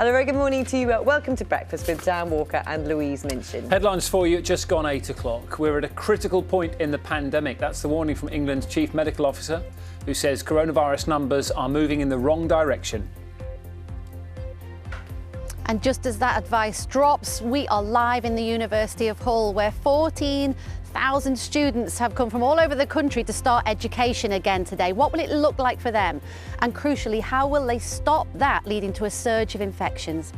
Hello, very good morning to you. Welcome to Breakfast with Dan Walker and Louise Minchin. Headlines for you at just gone 8 o'clock. We're at a critical point in the pandemic. That's the warning from England's Chief Medical Officer, who says coronavirus numbers are moving in the wrong direction. And just as that advice drops, we are live in the University of Hull, where 14,000 students have come from all over the country to start education again today. What will it look like for them? And crucially, how will they stop that leading to a surge of infections?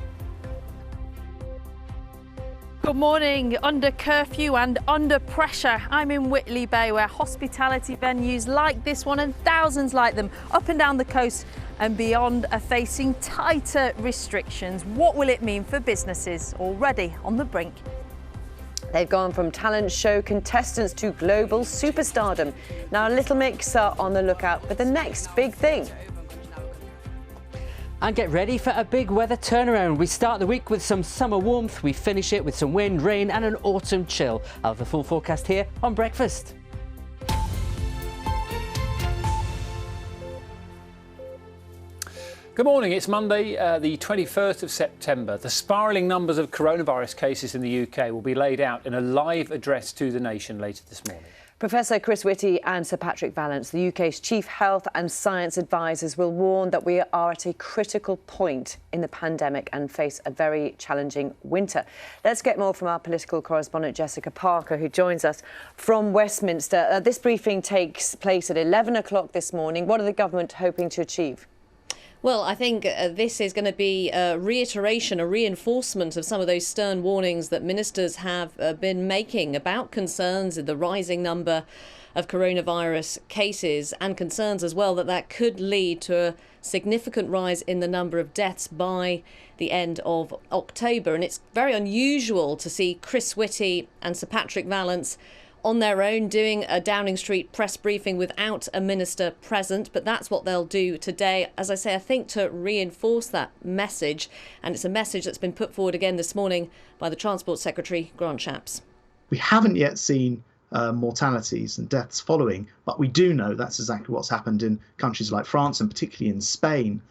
Good morning. Under curfew and under pressure, I'm in Whitley Bay, where hospitality venues like this one and thousands like them up and down the coast and beyond are facing tighter restrictions. What will it mean for businesses already on the brink? They've gone from talent show contestants to global superstardom. Now, Little Mix are on the lookout for the next big thing. And get ready for a big weather turnaround. We start the week with some summer warmth, we finish it with some wind, rain and an autumn chill. I'll have the full forecast here on Breakfast. Good morning, it's Monday, the 21st of September. The spiralling numbers of coronavirus cases in the UK will be laid out in a live address to the nation later this morning. Professor Chris Whitty and Sir Patrick Vallance, the UK's chief health and science advisors, will warn that we are at a critical point in the pandemic and face a very challenging winter. Let's get more from our political correspondent Jessica Parker, who joins us from Westminster. This briefing takes place at 11 o'clock this morning. What are the government hoping to achieve? Well, I think this is going to be a reiteration, a reinforcement of some of those stern warnings that ministers have been making about concerns in the rising number of coronavirus cases, and concerns as well that that could lead to a significant rise in the number of deaths by the end of October. And it's very unusual to see Chris Whitty and Sir Patrick Vallance on their own doing a Downing Street press briefing without a minister present, but that's what they'll do today. As I say, I think to reinforce that message, and it's a message that's been put forward again this morning by the Transport Secretary, Grant Shapps. We haven't yet seen mortalities and deaths following, but we do know that's exactly what's happened in countries like France and particularly in Spain,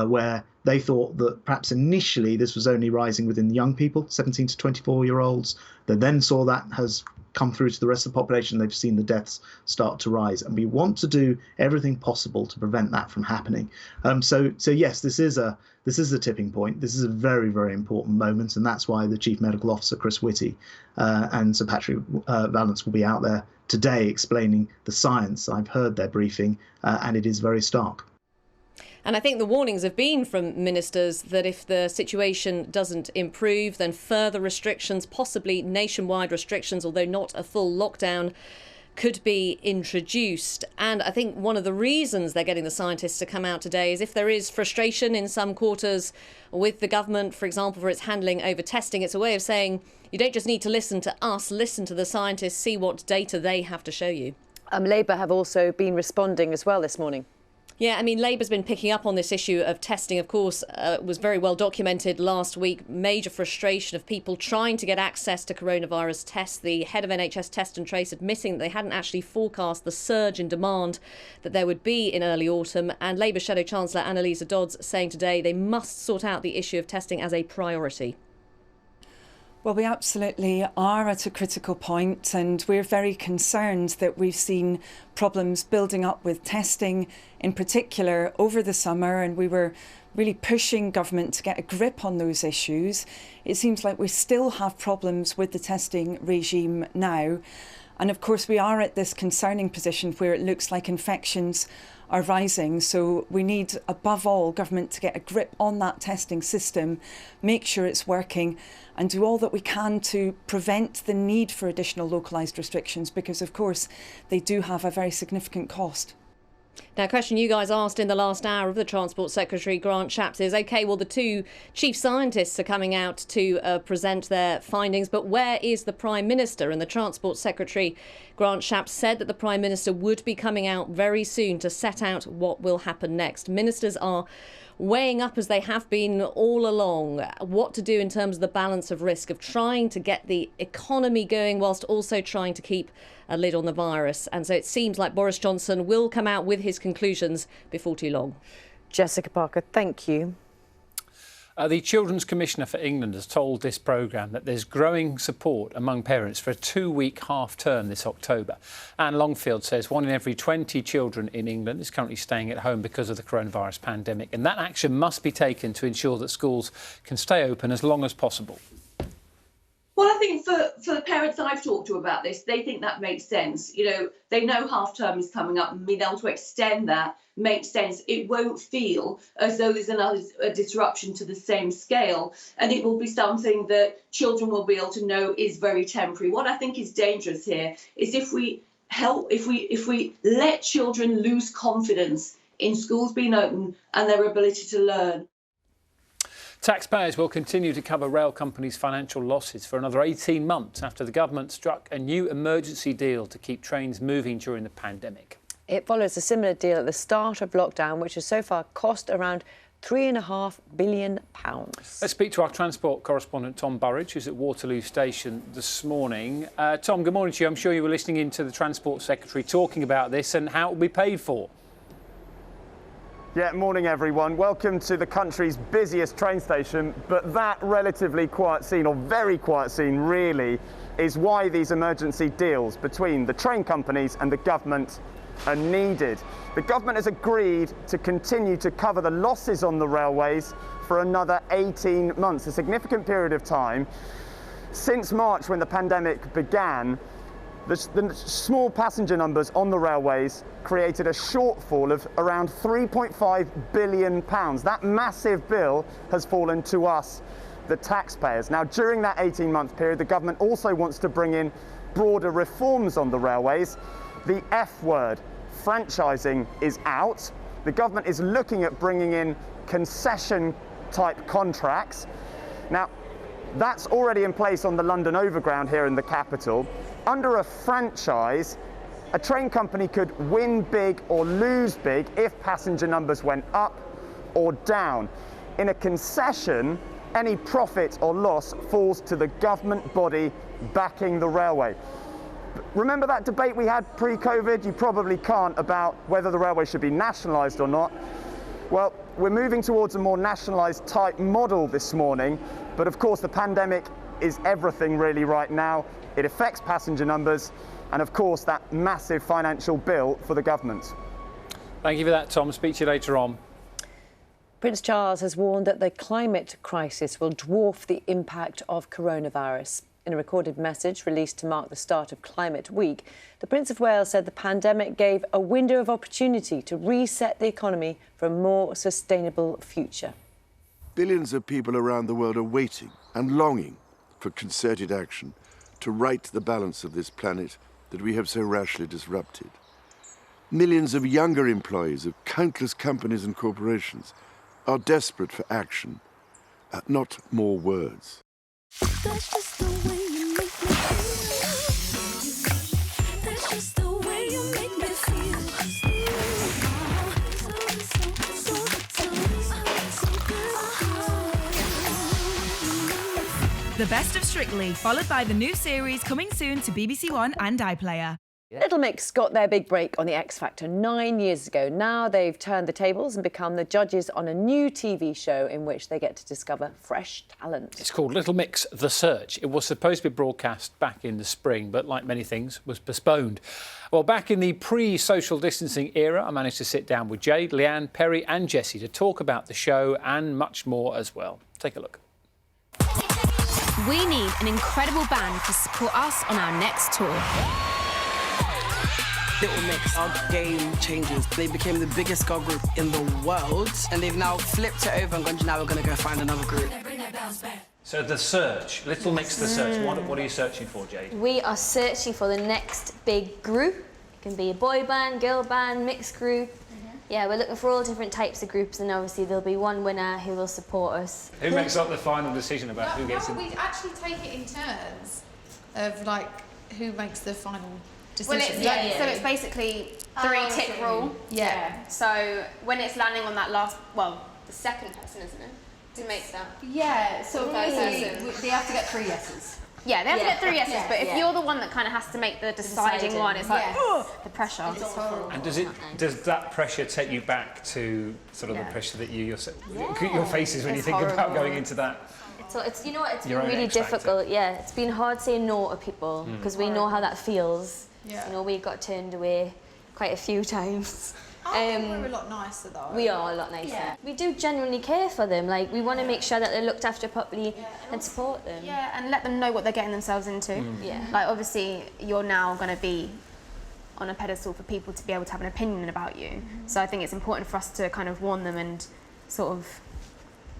where they thought that perhaps initially this was only rising within young people, 17 to 24-year-olds. They then saw that has come through to the rest of the population. They've seen the deaths start to rise, and we want to do everything possible to prevent that from happening. So yes, this is a tipping point. This is a very, very important moment, and that's why the Chief Medical Officer Chris Whitty and Sir Patrick Vallance will be out there today explaining the science. I've heard their briefing, and it is very stark. And I think the warnings have been from ministers that if the situation doesn't improve, then further restrictions, possibly nationwide restrictions, although not a full lockdown, could be introduced. And I think one of the reasons they're getting the scientists to come out today is if there is frustration in some quarters with the government, for example, for its handling over testing, it's a way of saying you don't just need to listen to us, listen to the scientists, see what data they have to show you. Labour have also been responding as well this morning. Yeah, I mean, Labour's been picking up on this issue of testing, of course, was very well documented last week. Major frustration of people trying to get access to coronavirus tests. The head of NHS Test and Trace admitting that they hadn't actually forecast the surge in demand that there would be in early autumn. And Labour Shadow Chancellor Annalisa Dodds saying today they must sort out the issue of testing as a priority. Well, we absolutely are at a critical point, and we're very concerned that we've seen problems building up with testing in particular over the summer, and we were really pushing government to get a grip on those issues. It seems like we still have problems with the testing regime now. And of course, we are at this concerning position where it looks like infections are rising. So we need, above all, government to get a grip on that testing system, make sure it's working, and do all that we can to prevent the need for additional localised restrictions, because, of course, they do have a very significant cost. Now, a question you guys asked in the last hour of the Transport Secretary, Grant Shapps, is, OK, well, the two chief scientists are coming out to present their findings, but where is the Prime Minister? And the Transport Secretary, Grant Shapps, said that the Prime Minister would be coming out very soon to set out what will happen next. Ministers are weighing up, as they have been all along, what to do in terms of the balance of risk of trying to get the economy going whilst also trying to keep a lid on the virus. And so it seems like Boris Johnson will come out with his conclusions before too long. Jessica Parker, thank you. The Children's Commissioner for England has told this programme that there's growing support among parents for a 2-week half-term this October. Anne Longfield says 1 in every 20 children in England is currently staying at home because of the coronavirus pandemic, and that action must be taken to ensure that schools can stay open as long as possible. Well, I think for the parents I've talked to about this, they think that makes sense. You know, they know half term is coming up, and being able to extend that makes sense. It won't feel as though there's a disruption to the same scale, and it will be something that children will be able to know is very temporary. What I think is dangerous here is if we let children lose confidence in schools being open and their ability to learn. Taxpayers will continue to cover rail companies' financial losses for another 18 months after the government struck a new emergency deal to keep trains moving during the pandemic. It follows a similar deal at the start of lockdown, which has so far cost around £3.5 billion. Let's speak to our transport correspondent Tom Burridge, who's at Waterloo Station this morning. Tom, good morning to you. I'm sure you were listening in to the Transport Secretary talking about this and how it will be paid for. Yeah, morning everyone. Welcome to the country's busiest train station, but that relatively quiet scene, or very quiet scene really, is why these emergency deals between the train companies and the government are needed. The government has agreed to continue to cover the losses on the railways for another 18 months, a significant period of time. Since March, when the pandemic began, the small passenger numbers on the railways created a shortfall of around £3.5 billion. That massive bill has fallen to us, the taxpayers. Now, during that 18-month period, the government also wants to bring in broader reforms on the railways. The F word, franchising, is out. The government is looking at bringing in concession-type contracts. Now, that's already in place on the London Overground here in the capital. Under a franchise, a train company could win big or lose big if passenger numbers went up or down. In a concession, any profit or loss falls to the government body backing the railway. Remember that debate we had pre-COVID? You probably can't, about whether the railway should be nationalised or not. Well, we're moving towards a more nationalised type model this morning, but of course the pandemic is everything really right now. It affects passenger numbers and of course that massive financial bill for the government. Thank you for that, Tom. Speak to you later on. Prince Charles has warned that the climate crisis will dwarf the impact of coronavirus. In a recorded message released to mark the start of Climate Week, the Prince of Wales said the pandemic gave a window of opportunity to reset the economy for a more sustainable future. Billions of people around the world are waiting and longing for concerted action to right the balance of this planet that we have so rashly disrupted. Millions of younger employees of countless companies and corporations are desperate for action, not more words. That's just the way you make me feel. That's just the way you make me feel. The Best of Strictly, followed by the new series coming soon to BBC One and iPlayer. Little Mix got their big break on the X Factor 9 years ago. Now they've turned the tables and become the judges on a new TV show in which they get to discover fresh talent. It's called Little Mix The Search. It was supposed to be broadcast back in the spring, but like many things, was postponed. Well, back in the pre-social distancing era, I managed to sit down with Jade, Leanne, Perry and Jessie to talk about the show and much more as well. Take a look. We need an incredible band to support us on our next tour. Little Mix are game changers. They became the biggest girl group in the world, and they've now flipped it over and gone, now we're going to go find another group. So The Search, Little Mix The Search, what are you searching for, Jade? We are searching for the next big group. It can be a boy band, girl band, mixed group. Yeah, we're looking for all different types of groups, and obviously there'll be one winner who will support us. Who makes up the final decision about who gets in? We actually take it in turns of like who makes the final decision. Well, so it's basically 3-tick rule. Yeah. So when it's landing on that last, the second person, isn't it, who makes that? Yeah. So basically, they have to get 3 yeses. Yeah, they have to get 3 yeses, but if you're the one that kind of has to make the deciding one, it's like, the pressure. And does that pressure take you back to sort of the pressure that your faces when you think about going into that? So it's you know what, it's been really difficult. Yeah, it's been hard saying no to people because we know how that feels. Yeah. You know, we got turned away quite a few times. I think we're a lot nicer though. We are a lot nicer. Yeah. We do genuinely care for them. Like we want to make sure that they're looked after properly and support them. Yeah, and let them know what they're getting themselves into. Yeah. Like obviously you're now going to be on a pedestal for people to be able to have an opinion about you. So I think it's important for us to kind of warn them and sort of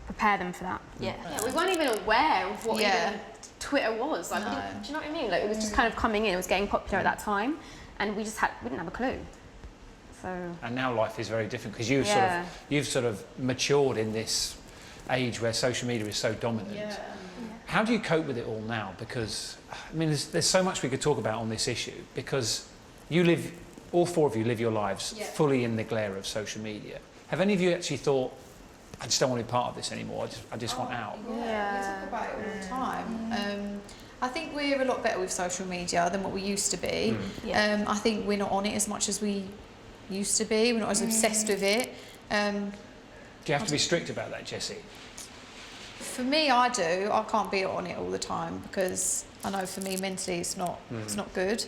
prepare them for that. Yeah. We weren't even aware of what even Twitter was. Like, do you know what I mean? Like it was just kind of coming in. It was getting popular at that time, and we didn't have a clue. So. And now life is very different because you've sort of matured in this age where social media is so dominant. Yeah. How do you cope with it all now? Because I mean, there's so much we could talk about on this issue because all 4 of you live your lives fully in the glare of social media. Have any of you actually thought, I just don't want to be part of this anymore, I just want out? Yeah, we talk about it all the time. I think we're a lot better with social media than what we used to be. I think we're not on it as much as we used to be. We're not as obsessed with it. Do you have to be strict about that, Jessie? For me, I do. I can't be on it all the time because I know for me mentally it's not good.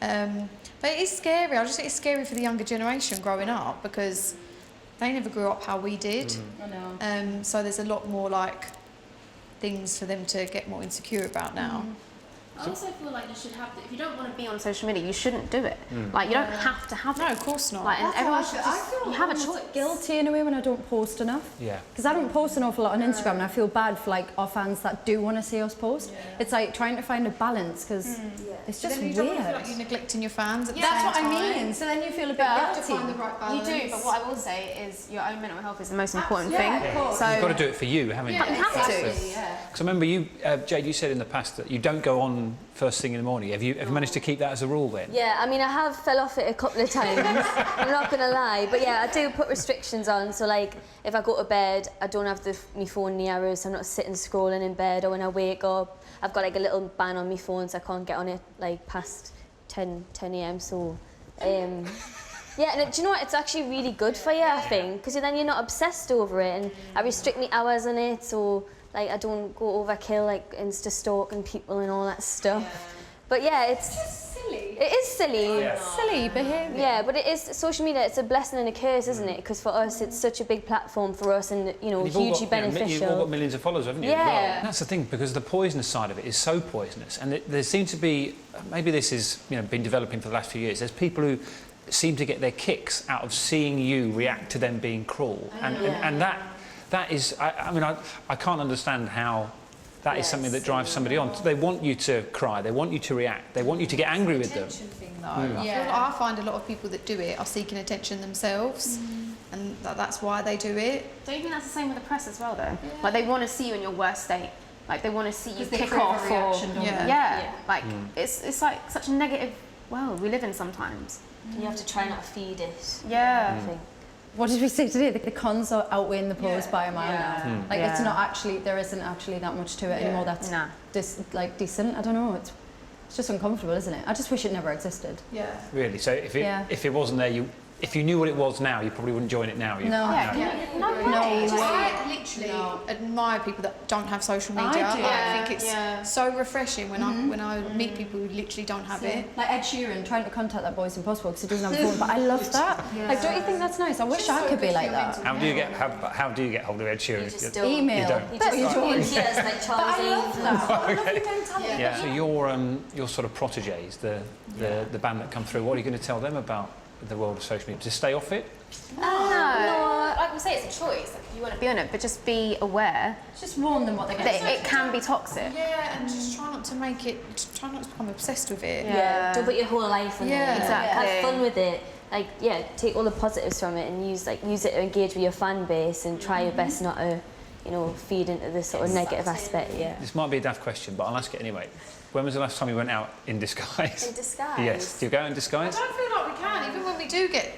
But it is scary. I just think it's scary for the younger generation growing up because they never grew up how we did. I know. So there's a lot more like things for them to get more insecure about now. I also feel like you should have if you don't want to be on social media, you shouldn't do it. Like you don't have to have it. No, of course not. Like, and everyone should you have a choice. Guilty in a way when I don't post enough. Yeah. Because I don't post an awful lot on Instagram, and I feel bad for like our fans that do want to see us post. It's like trying to find a balance because it's just then you weird. don't feel like you're neglecting your fans. That's what I mean. So then you feel a bit You guilty. have to find the right balance. You do, but what I will say is your own mental health is the most important Yeah, thing. of course. So You've got to do it for you, haven't you? you have to. Because I remember you, Jade, you said in the past that you don't go on first thing in the morning. Have you managed to keep that as a rule then? Yeah, I mean, I have fell off it a couple of times. I'm not going to lie. But yeah, I do put restrictions on. So like, if I go to bed, I don't have my phone near us. So I'm not sitting scrolling in bed. Or when I wake up, I've got like a little ban on my phone so I can't get on it like past 10 a.m. So, yeah, and do you know what? It's actually really good for you, I think. Because then you're not obsessed over it. And I restrict my hours on it. So like, I don't go overkill, like Insta stalking people and all that stuff. But yeah, it's just silly. It is silly. Yeah. Silly behaviour. Yeah, but it is social media. It's a blessing and a curse, isn't it? Because for us, it's such a big platform for us, and you know, hugely beneficial. You've all got millions of followers, haven't you? Yeah. As well? And that's the thing, because the poisonous side of it is so poisonous, and there seems to be, maybe this has been developing for the last few years. There's people who seem to get their kicks out of seeing you react to them being cruel, and that is, I mean, I can't understand how. That is something that drives somebody on. They want you to cry, they want you to react, they want you to get angry with them. Thing, though. I find a lot of people that do it are seeking attention themselves, and that's why they do it. Don't you think that's the same with the press as well, though? Like they want to see you in your worst state. Like they want to see you kick off or like it's like such a negative world we live in sometimes. You have to try not to feed it. Yeah. I think. What did we say today? The cons are outweighing the pros by a mile now. Like it's not actually, there isn't actually that much to it anymore that's decent. I don't know, it's just uncomfortable, isn't it? I just wish it never existed. Yeah. Really? So if it wasn't there, if you knew what it was now, you probably wouldn't join it now. I literally admire people that don't have social media. I think it's so refreshing when I meet people who literally don't have it. Like Ed Sheeran trying to contact that Boys Impossible because he doesn't have a phone, but I love that. Like, don't you think that's nice? I wish I could be like that. How do you get hold of Ed Sheeran? You just don't. Email. You don't. Yes, like Charles Eve. Yeah. So your sort of protégés, the band that come through, what are you going to tell them about the world of social media? To stay off it? No, like we say, it's a choice. Like, if you want to be on it, but just be aware. Just warn them what they're getting. It can be toxic. Yeah, and just try not to try not to become obsessed with it. Yeah. Don't put your whole life on it. Exactly. Have fun with it. Like, take all the positives from it and use it to engage with your fan base and try your best not to, feed into this sort of negative aspect. Yeah. This might be a daft question, but I'll ask it anyway. When was the last time you went out in disguise? In disguise? Yes. Do you go out in disguise? I don't feel like we can, even when we do get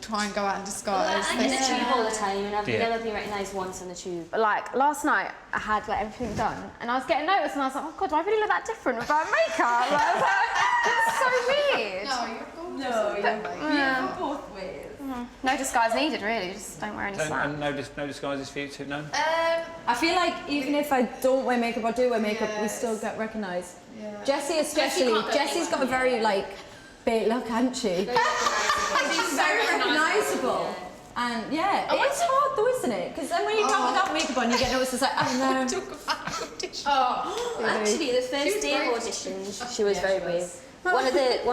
try and go out in disguise. I'm in the tube all the time, and I've Yeah. never been recognised once on the tube. But like last night, I had like everything done, and I was getting noticed, and I was like, oh god, do I really look that different without makeup? Like, I was like, that's so weird. No, you're beautiful both ways. No disguise needed, really. Just don't wear any slap. And no disguises for you too, no? I feel like even if I don't wear makeup or do wear makeup, we still get recognised. Yeah. Jessie especially. Jessie's got a very like bait look, hasn't she? She's very recognisable. And yeah, it's hard though, isn't it? Because then when you come without makeup on, you get noticed as like, oh no. Actually, the first day of auditions, she was very brave. One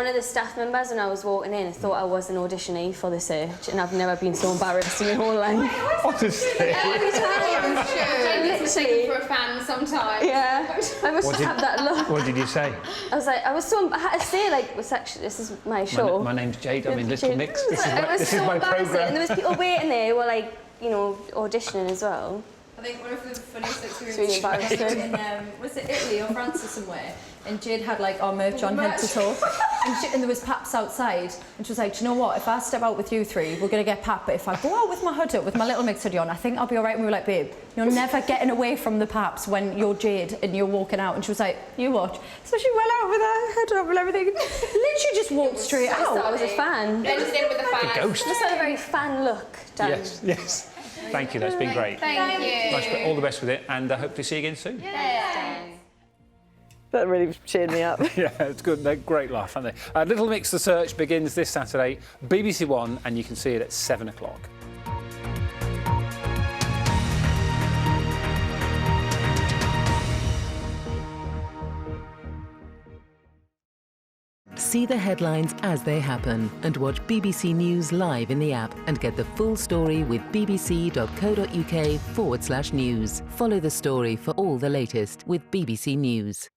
of the staff members, when I was walking in, thought I was an auditionee for the search, and I've never been so embarrassed in my whole life. Honestly. Every time. Literally for a fan sometimes. Yeah. I must have that look. What did you say? I had to say, like, this is my show. My name's Jade, I'm in Little Mix. This is so my embarrassing. programme. And there was people waiting there who were like, you know, auditioning as well. I think one of the funniest It's really embarrassing. in was it Italy or France or somewhere, and Jade had like our merch on head to toe, and there was paps outside, and she was like, do you know what, if I step out with you three, we're gonna get pap, but if I go out with my hood up, with my Little Mix hoodie on, I think I'll be alright. And we were like, babe, you're never getting away from the paps when you're Jade and you're walking out. And she was like, you watch. So she went out with her head up and everything, literally just walked straight out. I was a fan. Blended in with the fan. A ghost. Just had a very fan look, Dan. Yes. Thank you, that's been great. Thank you. All the best with it, and hopefully see you again soon. That really cheered me up. Yeah, it's good. They're great laugh, aren't they? Little Mix The Search begins this Saturday, BBC One, and you can see it at 7 o'clock. See the headlines as they happen and watch BBC News live in the app and get the full story with bbc.co.uk/news. Follow the story for all the latest with BBC News.